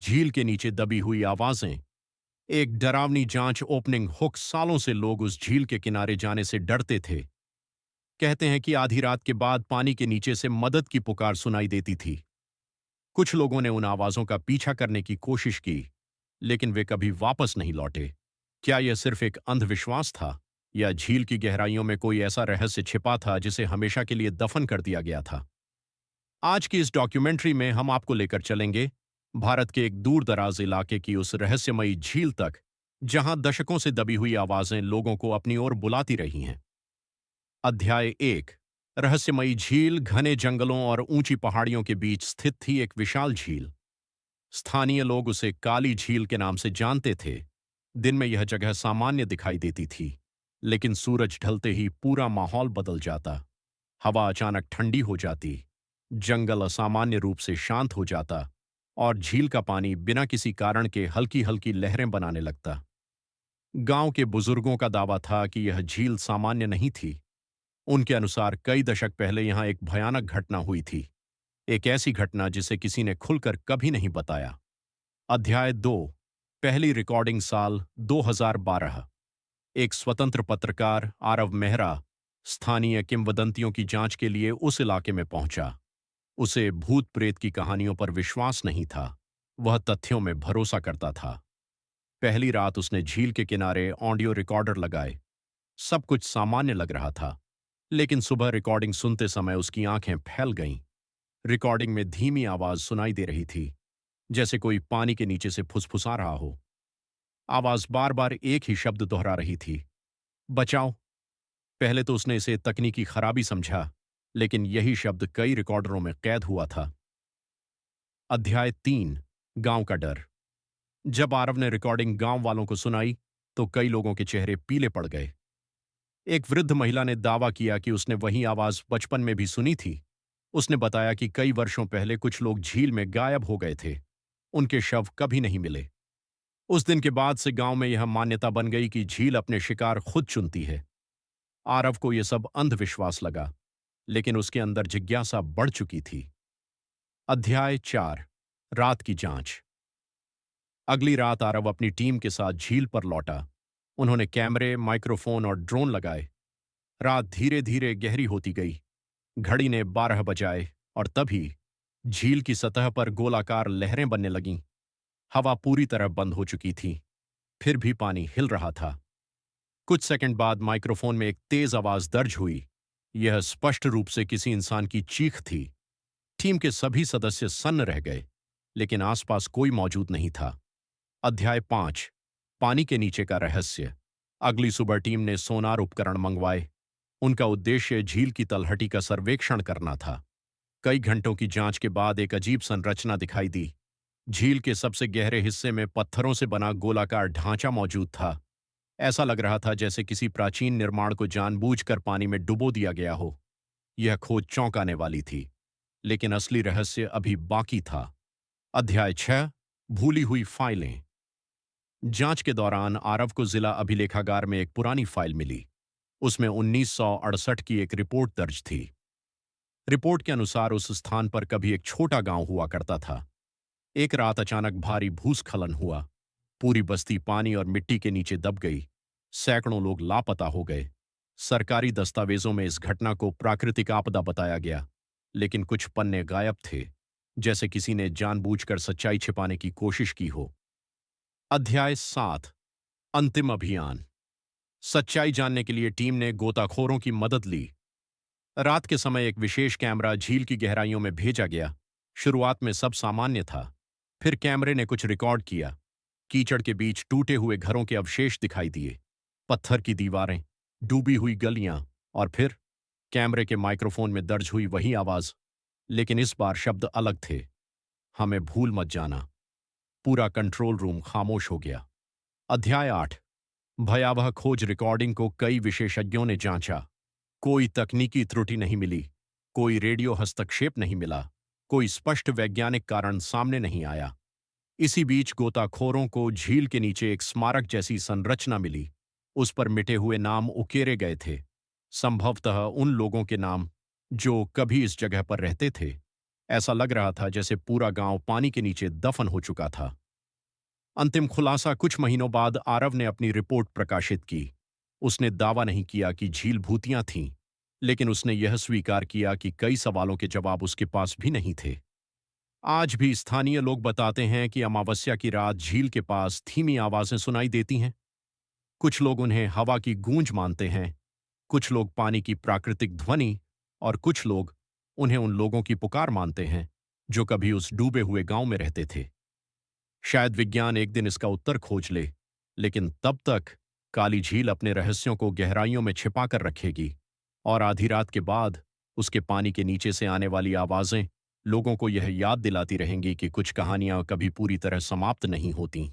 झील के नीचे दबी हुई आवाजें। एक डरावनी जांच ओपनिंग हुक। सालों से लोग उस झील के किनारे जाने से डरते थे। कहते हैं कि आधी रात के बाद पानी के नीचे से मदद की पुकार सुनाई देती थी। कुछ लोगों ने उन आवाजों का पीछा करने की कोशिश की, लेकिन वे कभी वापस नहीं लौटे। क्या यह सिर्फ एक अंधविश्वास था, या झील की गहराइयों में कोई ऐसा रहस्य छिपा था जिसे हमेशा के लिए दफन कर दिया गया था? आज की इस डॉक्यूमेंट्री में हम आपको लेकर चलेंगे भारत के एक दूर दराज इलाके की उस रहस्यमयी झील तक, जहां दशकों से दबी हुई आवाजें लोगों को अपनी ओर बुलाती रही हैं। अध्याय 1। रहस्यमयी झील। घने जंगलों और ऊंची पहाड़ियों के बीच स्थित थी एक विशाल झील। स्थानीय लोग उसे काली झील के नाम से जानते थे। दिन में यह जगह सामान्य दिखाई देती थी, लेकिन सूरज ढलते ही पूरा माहौल बदल जाता। हवा अचानक ठंडी हो जाती, जंगल असामान्य रूप से शांत हो जाता, और झील का पानी बिना किसी कारण के हल्की हल्की लहरें बनाने लगता। गांव के बुजुर्गों का दावा था कि यह झील सामान्य नहीं थी। उनके अनुसार कई दशक पहले यहां एक भयानक घटना हुई थी। एक ऐसी घटना जिसे किसी ने खुलकर कभी नहीं बताया। अध्याय 2। पहली रिकॉर्डिंग साल 2012। एक स्वतंत्र पत्रकार आरव मेहरा स्थानीय किंवदंतियों की जांच के लिए उस इलाके में पहुंचा। उसे भूत प्रेत की कहानियों पर विश्वास नहीं था, वह तथ्यों में भरोसा करता था। पहली रात उसने झील के किनारे ऑडियो रिकॉर्डर लगाए। सब कुछ सामान्य लग रहा था, लेकिन सुबह रिकॉर्डिंग सुनते समय उसकी आंखें फैल गईं। रिकॉर्डिंग में धीमी आवाज सुनाई दे रही थी, जैसे कोई पानी के नीचे से फुसफुसा रहा हो। आवाज बार बार एक ही शब्द दोहरा रही थी, बचाओ। पहले तो उसने इसे तकनीकी खराबी समझा, लेकिन यही शब्द कई रिकॉर्डरों में कैद हुआ था। अध्याय 3। गांव का डर। जब आरव ने रिकॉर्डिंग गांव वालों को सुनाई, तो कई लोगों के चेहरे पीले पड़ गए। एक वृद्ध महिला ने दावा किया कि उसने वही आवाज बचपन में भी सुनी थी। उसने बताया कि कई वर्षों पहले कुछ लोग झील में गायब हो गए थे। उनके शव कभी नहीं मिले। उस दिन के बाद से गांव में यह मान्यता बन गई कि झील अपने शिकार खुद चुनती है। आरव को यह सब अंधविश्वास लगा, लेकिन उसके अंदर जिज्ञासा बढ़ चुकी थी। अध्याय 4। रात की जांच। अगली रात आरव अपनी टीम के साथ झील पर लौटा। उन्होंने कैमरे, माइक्रोफोन और ड्रोन लगाए। रात धीरे धीरे गहरी होती गई। घड़ी ने 12 बजाए, और तभी झील की सतह पर गोलाकार लहरें बनने लगीं। हवा पूरी तरह बंद हो चुकी थी, फिर भी पानी हिल रहा था। कुछ सेकंड बाद माइक्रोफोन में एक तेज आवाज दर्ज हुई। यह स्पष्ट रूप से किसी इंसान की चीख थी। टीम के सभी सदस्य सन्न रह गए, लेकिन आसपास कोई मौजूद नहीं था। अध्याय 5। पानी के नीचे का रहस्य। अगली सुबह टीम ने सोनार उपकरण मंगवाए। उनका उद्देश्य झील की तलहटी का सर्वेक्षण करना था। कई घंटों की जांच के बाद एक अजीब संरचना दिखाई दी। झील के सबसे गहरे हिस्से में पत्थरों से बना गोलाकार ढांचा मौजूद था। ऐसा लग रहा था जैसे किसी प्राचीन निर्माण को जानबूझकर पानी में डुबो दिया गया हो। यह खोज चौंकाने वाली थी, लेकिन असली रहस्य अभी बाकी था। अध्याय 6। भूली हुई फाइलें। जांच के दौरान आरव को जिला अभिलेखागार में एक पुरानी फाइल मिली। उसमें 1968 की एक रिपोर्ट दर्ज थी। रिपोर्ट के अनुसार उस स्थान पर कभी एक छोटा गांव हुआ करता था। एक रात अचानक भारी भूस्खलन हुआ। पूरी बस्ती पानी और मिट्टी के नीचे दब गई। सैकड़ों लोग लापता हो गए। सरकारी दस्तावेजों में इस घटना को प्राकृतिक आपदा बताया गया, लेकिन कुछ पन्ने गायब थे, जैसे किसी ने जानबूझकर सच्चाई छिपाने की कोशिश की हो। अध्याय 7। अंतिम अभियान। सच्चाई जानने के लिए टीम ने गोताखोरों की मदद ली। रात के समय एक विशेष कैमरा झील की गहराइयों में भेजा गया। शुरुआत में सब सामान्य था। फिर कैमरे ने कुछ रिकॉर्ड किया। कीचड़ के बीच टूटे हुए घरों के अवशेष दिखाई दिए, पत्थर की दीवारें, डूबी हुई गलियां, और फिर कैमरे के माइक्रोफोन में दर्ज हुई वही आवाज, लेकिन इस बार शब्द अलग थे। हमें भूल मत जाना। पूरा कंट्रोल रूम खामोश हो गया। अध्याय 8। भयावह खोज। रिकॉर्डिंग को कई विशेषज्ञों ने जांचा। कोई तकनीकी त्रुटि नहीं मिली, कोई रेडियो हस्तक्षेप नहीं मिला, कोई स्पष्ट वैज्ञानिक कारण सामने नहीं आया। इसी बीच गोताखोरों को झील के नीचे एक स्मारक जैसी संरचना मिली। उस पर मिटे हुए नाम उकेरे गए थे, संभवतः उन लोगों के नाम जो कभी इस जगह पर रहते थे। ऐसा लग रहा था जैसे पूरा गांव पानी के नीचे दफन हो चुका था। अंतिम खुलासा कुछ महीनों बाद आरव ने अपनी रिपोर्ट प्रकाशित की। उसने दावा नहीं किया कि झील भूतियां थीं, लेकिन उसने यह स्वीकार किया कि कई सवालों के जवाब उसके पास भी नहीं थे। आज भी स्थानीय लोग बताते हैं कि अमावस्या की रात झील के पास धीमी आवाजें सुनाई देती हैं। कुछ लोग उन्हें हवा की गूंज मानते हैं, कुछ लोग पानी की प्राकृतिक ध्वनि, और कुछ लोग उन्हें उन लोगों की पुकार मानते हैं जो कभी उस डूबे हुए गांव में रहते थे। शायद विज्ञान एक दिन इसका उत्तर खोज ले, लेकिन तब तक काली झील अपने रहस्यों को गहराइयों में छिपा कर रखेगी, और आधी रात के बाद उसके पानी के नीचे से आने वाली आवाजें लोगों को यह याद दिलाती रहेंगी कि कुछ कहानियां कभी पूरी तरह समाप्त नहीं होती।